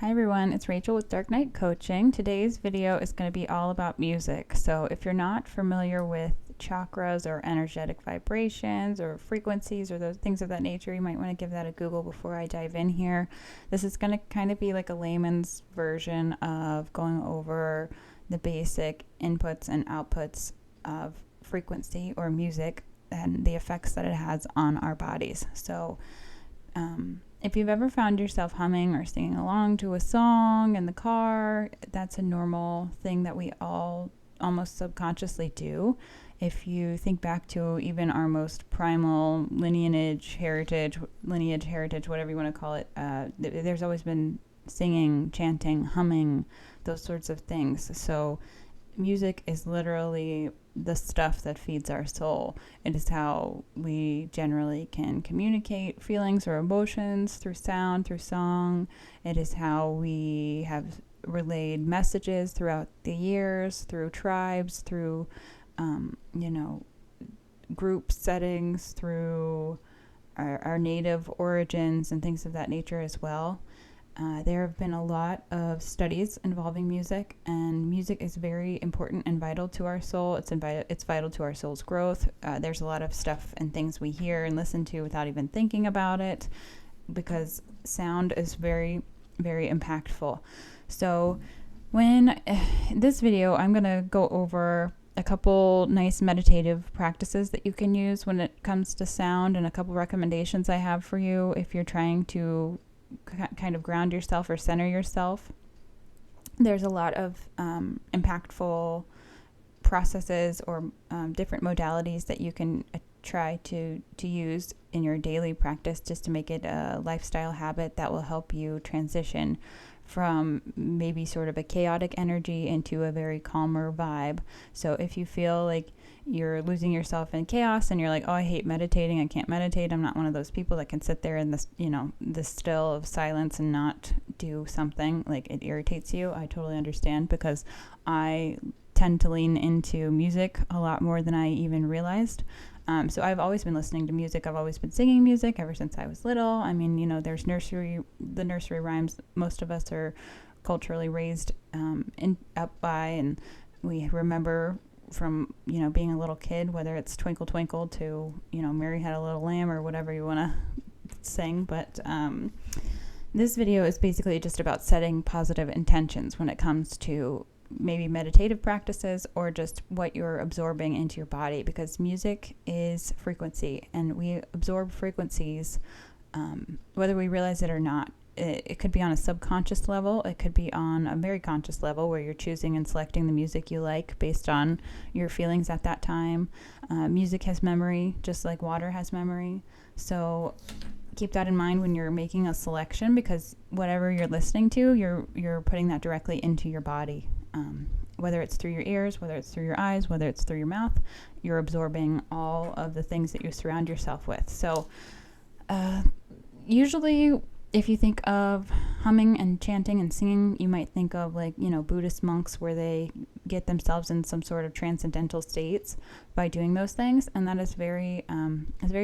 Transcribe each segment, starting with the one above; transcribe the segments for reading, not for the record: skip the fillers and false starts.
Hi everyone, it's Rachel with Dark Knight Coaching. Today's video is going to be all about music. So if you're not familiar with chakras or energetic vibrations or frequencies or those things of that nature, you might want to give that a Google before I dive in here. This is going to kind of be like a layman's version of going over the basic inputs and outputs of frequency or music and the effects that it has on our bodies. So if you've ever found yourself humming or singing along to a song in the car, that's a normal thing that we all almost subconsciously do. If you think back to even our most primal lineage, heritage, whatever you want to call it, there's always been singing, chanting, humming, those sorts of things. So music is literally the stuff that feeds our soul. It is how we generally can communicate feelings or emotions through sound, through song. It is how we have relayed messages throughout the years, through tribes, through, group settings, through our native origins and things of that nature as well. There have been a lot of studies involving music, and music is very important and vital to our soul. It's vital to our soul's growth. There's a lot of stuff and things we hear and listen to without even thinking about it, because sound is very, very impactful. So when this video, I'm going to go over a couple nice meditative practices that you can use when it comes to sound, and a couple recommendations I have for you if you're trying to kind of ground yourself or center yourself. There's a lot of impactful processes or different modalities that you can try to use in your daily practice, just to make it a lifestyle habit that will help you transition from maybe sort of a chaotic energy into a very calmer vibe. So if you feel like you're losing yourself in chaos and you're like, oh, I hate meditating, I can't meditate, I'm not one of those people that can sit there in this, this still of silence and not do something, like it irritates you, I totally understand, because I tend to lean into music a lot more than I even realized. So I've always been listening to music. I've always been singing music ever since I was little. I mean, there's the nursery rhymes most of us are culturally raised up by, and we remember from, being a little kid, whether it's Twinkle Twinkle to, Mary Had a Little Lamb or whatever you want to sing. But this video is basically just about setting positive intentions when it comes to maybe meditative practices or just what you're absorbing into your body, because music is frequency and we absorb frequencies whether we realize it or not. It could be on a subconscious level, it could be on a very conscious level where you're choosing and selecting the music you like based on your feelings at that time. Music has memory, just like water has memory. So keep that in mind when you're making a selection, because whatever you're listening to, you're putting that directly into your body. Whether it's through your ears, whether it's through your eyes, whether it's through your mouth, you're absorbing all of the things that you surround yourself with. So usually if you think of humming and chanting and singing, you might think of Buddhist monks, where they get themselves in some sort of transcendental states by doing those things. And that is very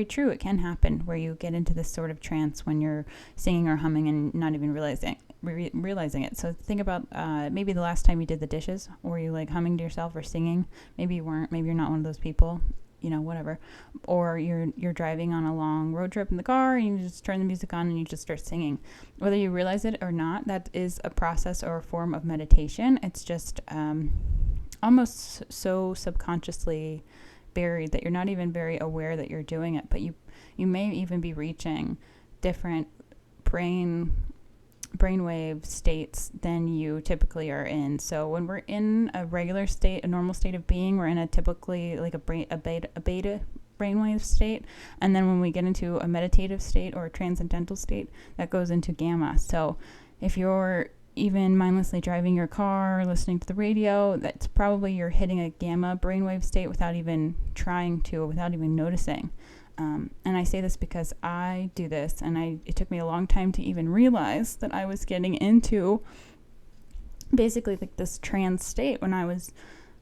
true. It can happen where you get into this sort of trance when you're singing or humming and not even realizing it. So think about maybe the last time you did the dishes, or you like humming to yourself or singing. Maybe you weren't, maybe you're not one of those people, whatever. Or you're driving on a long road trip in the car and you just turn the music on and you just start singing. Whether you realize it or not, that is a process or a form of meditation. It's just almost so subconsciously buried that you're not even very aware that you're doing it, but you may even be reaching different brainwave states than you typically are in. So when we're in a regular state, a normal state of being, we're in a typically like a beta brainwave state. And then when we get into a meditative state or a transcendental state, that goes into gamma. So if you're even mindlessly driving your car, listening to the radio, that's probably you're hitting a gamma brainwave state without even trying to, without even noticing. And I say this because I do this, and it took me a long time to even realize that I was getting into basically like this trance state when I was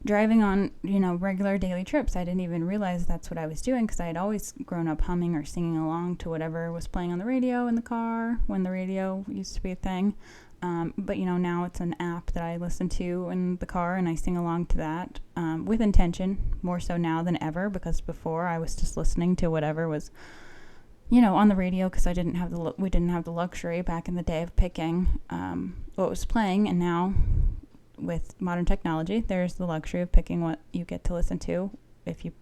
driving on, regular daily trips. I didn't even realize that's what I was doing, because I had always grown up humming or singing along to whatever was playing on the radio in the car when the radio used to be a thing. But now it's an app that I listen to in the car, and I sing along to that with intention, more so now than ever, because before I was just listening to whatever was on the radio, because we didn't have the luxury back in the day of picking what was playing. And now with modern technology, there's the luxury of picking what you get to listen to if you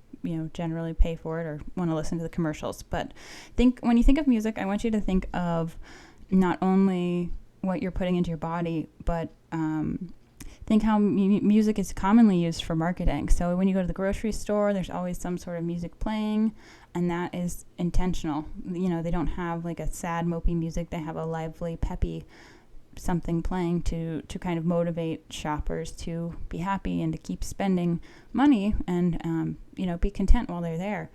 generally pay for it or want to listen to the commercials. But when you think of music, I want you to think of not only what you're putting into your body, but think how music is commonly used for marketing. So when you go to the grocery store, there's always some sort of music playing, and that is intentional. They don't have like a sad, mopey music. They have a lively, peppy something playing to kind of motivate shoppers to be happy and to keep spending money and be content while they're there.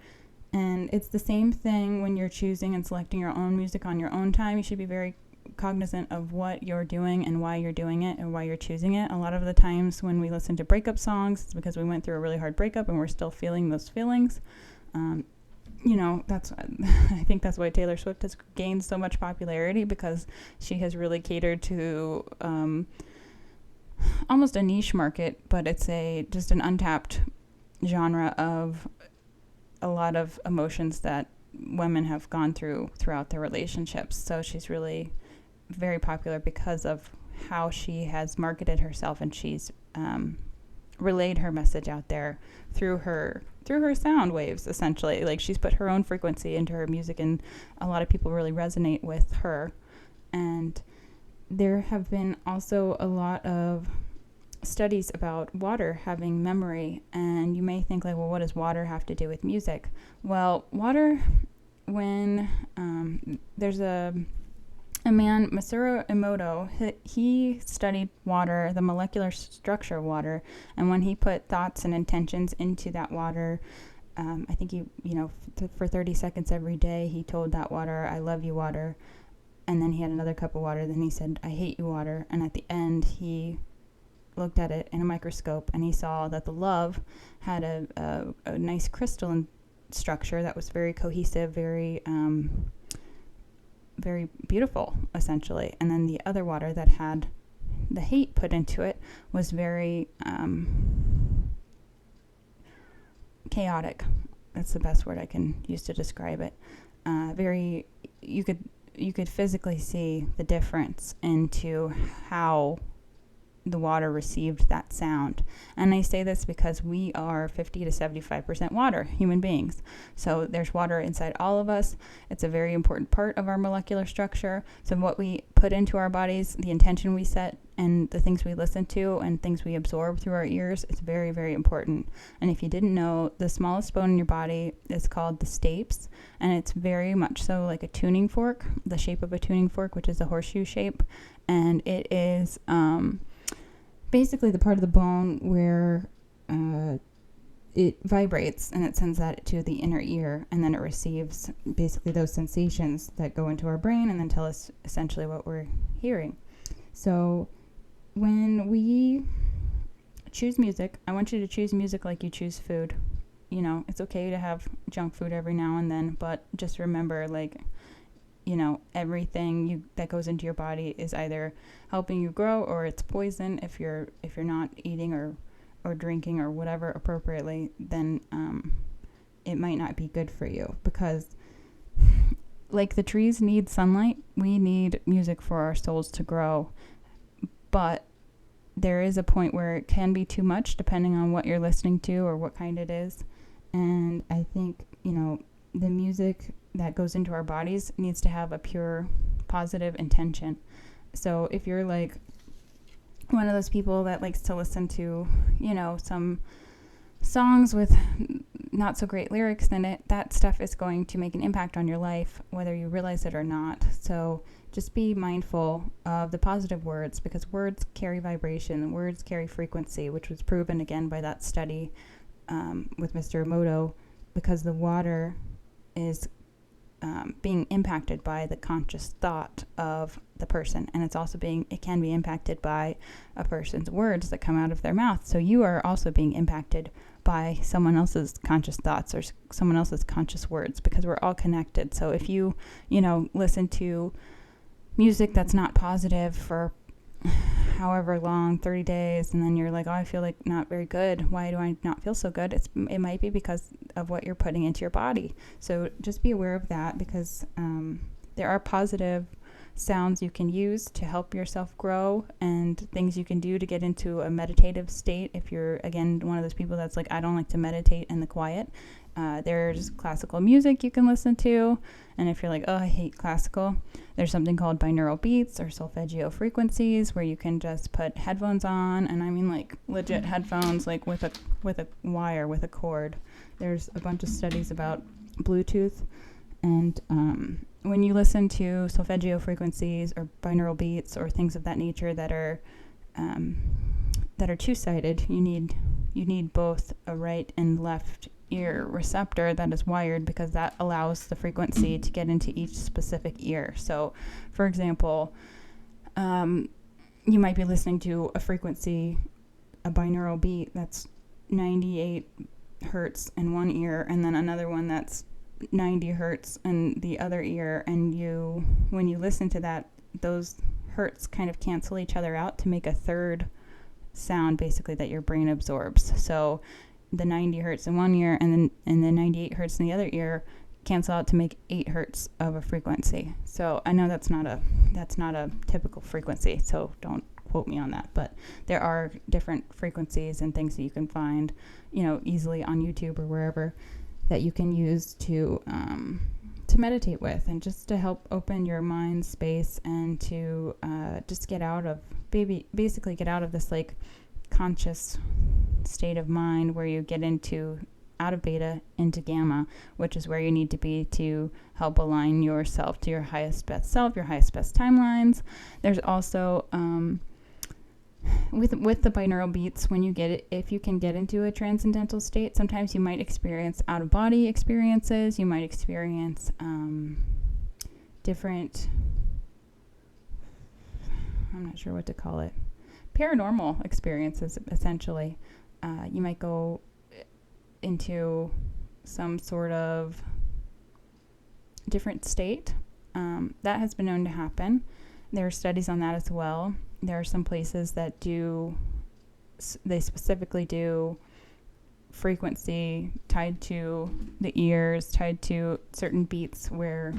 And it's the same thing when you're choosing and selecting your own music on your own time. You should be very cognizant of what you're doing and why you're doing it and why you're choosing it. A lot of the times when we listen to breakup songs, it's because we went through a really hard breakup and we're still feeling those feelings. I think that's why Taylor Swift has gained so much popularity, because she has really catered to almost a niche market, but it's just an untapped genre of a lot of emotions that women have gone through throughout their relationships. So she's really very popular because of how she has marketed herself, and she's relayed her message out there through her sound waves, essentially. Like, she's put her own frequency into her music, and a lot of people really resonate with her. And there have been also a lot of studies about water having memory, and you may think like, well, what does water have to do with music? Well, water, when there's a man, Masaru Emoto, he studied water, the molecular structure of water, and when he put thoughts and intentions into that water, I think for 30 seconds every day, he told that water, "I love you, water," and then he had another cup of water, then he said, "I hate you, water," and at the end, he looked at it in a microscope, and he saw that the love had a nice crystalline structure that was very cohesive, very very beautiful, essentially. And then the other water that had the hate put into it was very chaotic. That's the best word I can use to describe it. You could physically see the difference into how the water received that sound. And I say this because we are 50 to 75% water, human beings. So there's water inside all of us. It's a very important part of our molecular structure. So what we put into our bodies, the intention we set, and the things we listen to and things we absorb through our ears, is very, very important. And if you didn't know, the smallest bone in your body is called the stapes, and it's very much so like a tuning fork, the shape of a tuning fork, which is a horseshoe shape. And it is basically the part of the bone where it vibrates, and it sends that to the inner ear, and then it receives basically those sensations that go into our brain and then tell us essentially what we're hearing. So when we choose music, I want you to choose music like you choose food. It's okay to have junk food every now and then, but just remember, everything that goes into your body is either helping you grow or it's poison. If you're not eating or drinking or whatever appropriately, then it might not be good for you, because like the trees need sunlight, we need music for our souls to grow. But there is a point where it can be too much, depending on what you're listening to or what kind it is. And I think, the music that goes into our bodies needs to have a pure, positive intention. So if you're like one of those people that likes to listen to, some songs with not so great lyrics in it, that stuff is going to make an impact on your life, whether you realize it or not. So just be mindful of the positive words, because words carry vibration, words carry frequency, which was proven again by that study with Mr. Emoto, because the water is being impacted by the conscious thought of the person, and it can be impacted by a person's words that come out of their mouth. So you are also being impacted by someone else's conscious thoughts or someone else's conscious words, because we're all connected. So if you listen to music that's not positive for however long, 30 days, and then you're like, oh, I feel like not very good. Why do I not feel so good? It might be because of what you're putting into your body. So just be aware of that, because there are positive sounds you can use to help yourself grow, and things you can do to get into a meditative state. If you're, again, one of those people that's like, I don't like to meditate in the quiet, there's classical music you can listen to. And if you're like, oh, I hate classical, there's something called binaural beats or solfeggio frequencies, where you can just put headphones on, and I mean like legit headphones, like with a wire, with a cord. There's a bunch of studies about Bluetooth, and when you listen to solfeggio frequencies or binaural beats or things of that nature that are two-sided, you need both a right and left ear receptor that is wired, because that allows the frequency to get into each specific ear. So, for example, you might be listening to a frequency, a binaural beat that's 98 hertz in one ear, and then another one that's 90 hertz in the other ear, and when you listen to that, those hertz kind of cancel each other out to make a third sound, basically, that your brain absorbs. So the 90 hertz in one ear and the 98 hertz in the other ear cancel out to make 8 hertz of a frequency. So I know that's not a typical frequency, so don't quote me on that, but there are different frequencies and things that you can find, easily on YouTube or wherever, that you can use to meditate with, and just to help open your mind space, and to just get out of this like conscious state of mind where you get out of beta into gamma, which is where you need to be to help align yourself to your highest best self, your highest best timelines. There's also with the binaural beats, if you can get into a transcendental state, sometimes you might experience out-of-body experiences. You might experience different, I'm not sure what to call it, paranormal experiences, essentially. You might go into some sort of different state. That has been known to happen. There are studies on that as well. There are some places that they specifically do frequency tied to the ears, tied to certain beats, where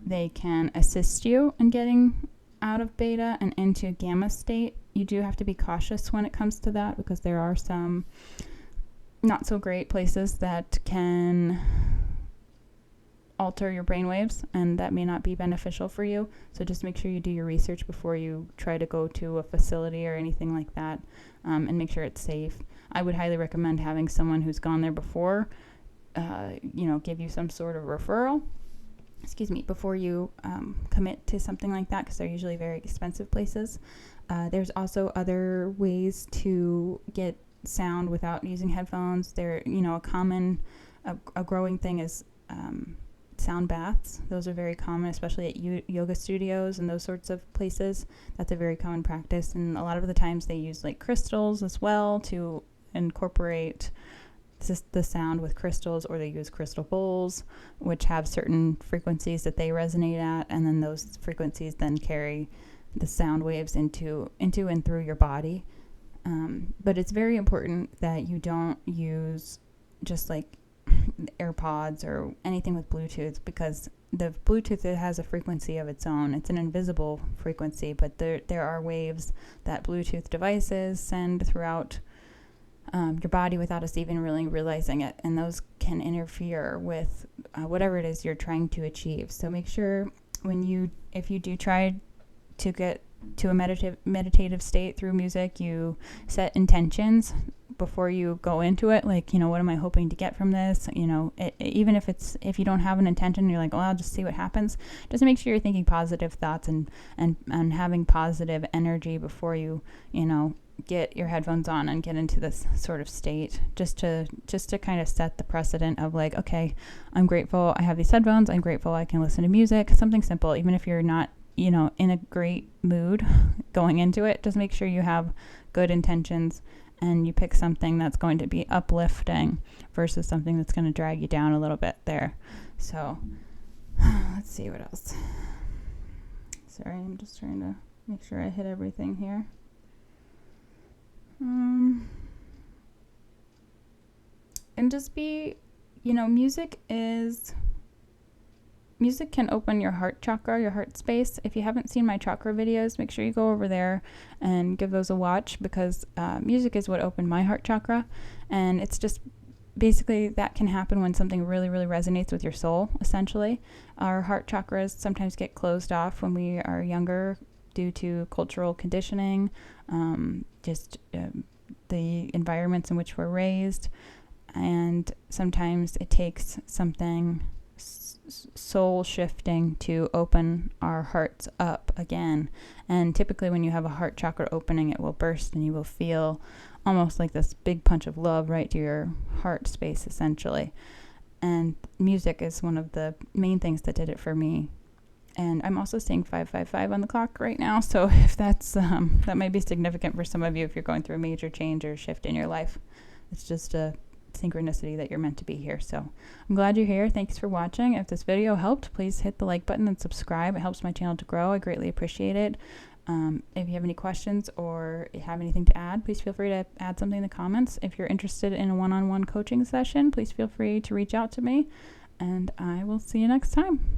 they can assist you in getting out of beta and into gamma state. You do have to be cautious when it comes to that, because there are some not so great places that can alter your brainwaves, and that may not be beneficial for you. So just make sure you do your research before you try to go to a facility or anything like that, and make sure it's safe. I would highly recommend having someone who's gone there before, give you some sort of referral, before you commit to something like that, because they're usually very expensive places. There's also other ways to get sound without using headphones. A growing thing is sound baths. Those are very common, especially at yoga studios and those sorts of places. That's a very common practice, and a lot of the times they use like crystals as well to incorporate the sound with crystals, or they use crystal bowls, which have certain frequencies that they resonate at, and then those frequencies then carry the sound waves into and through your body. But it's very important that you don't use just like AirPods or anything with Bluetooth, because the Bluetooth, it has a frequency of its own. It's an invisible frequency, but there are waves that Bluetooth devices send throughout your body without us even really realizing it, and those can interfere with whatever it is you're trying to achieve. So make sure if you do try to get to a meditative state through music, you set intentions before you go into it. Like, what am I hoping to get from this? Even if you don't have an intention, you're like, well, I'll just see what happens. Just make sure you're thinking positive thoughts and having positive energy before you, get your headphones on and get into this sort of state, just to kind of set the precedent of like, okay, I'm grateful I have these headphones. I'm grateful I can listen to music. Something simple, even if you're not, in a great mood going into it. Just make sure you have good intentions and you pick something that's going to be uplifting versus something that's going to drag you down a little bit there. So let's see what else. Sorry, I'm just trying to Make sure I hit everything here. And just be, music can open your heart chakra, your heart space. If you haven't seen my chakra videos, make sure you go over there and give those a watch, because music is what opened my heart chakra. And it's just basically that can happen when something really, really resonates with your soul, essentially. Our heart chakras sometimes get closed off when we are younger due to cultural conditioning, the environments in which we're raised. And sometimes it takes something soul shifting to open our hearts up again. And typically when you have a heart chakra opening, it will burst and you will feel almost like this big punch of love right to your heart space, essentially. And music is one of the main things that did it for me. And I'm also seeing 555 on the clock right now, so if that's that might be significant for some of you if you're going through a major change or shift in your life. It's just a synchronicity that you're meant to be here. So I'm glad you're here. Thanks for watching. If this video helped, please hit the like button and subscribe. It helps my channel to grow. I greatly appreciate it. If you have any questions or have anything to add, please feel free to add something in the comments. If you're interested in a one-on-one coaching session, please feel free to reach out to me, and I will see you next time.